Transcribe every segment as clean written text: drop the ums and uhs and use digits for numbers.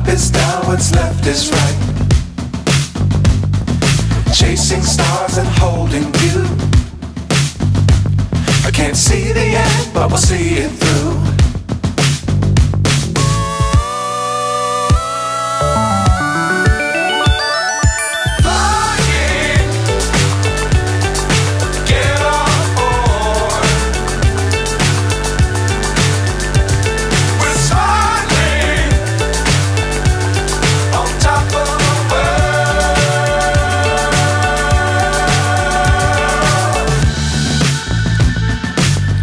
is down, what's left is right. Chasing stars and holding you. I can't see the end, but we'll see it through.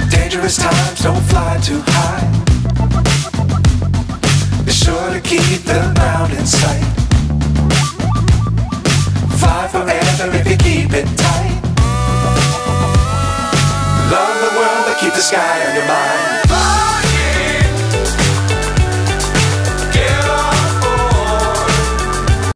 Dangerous times, don't fly too high. Be sure to keep the ground in sight. Fly forever if you keep it tight. Love the world, but keep the sky on your mind.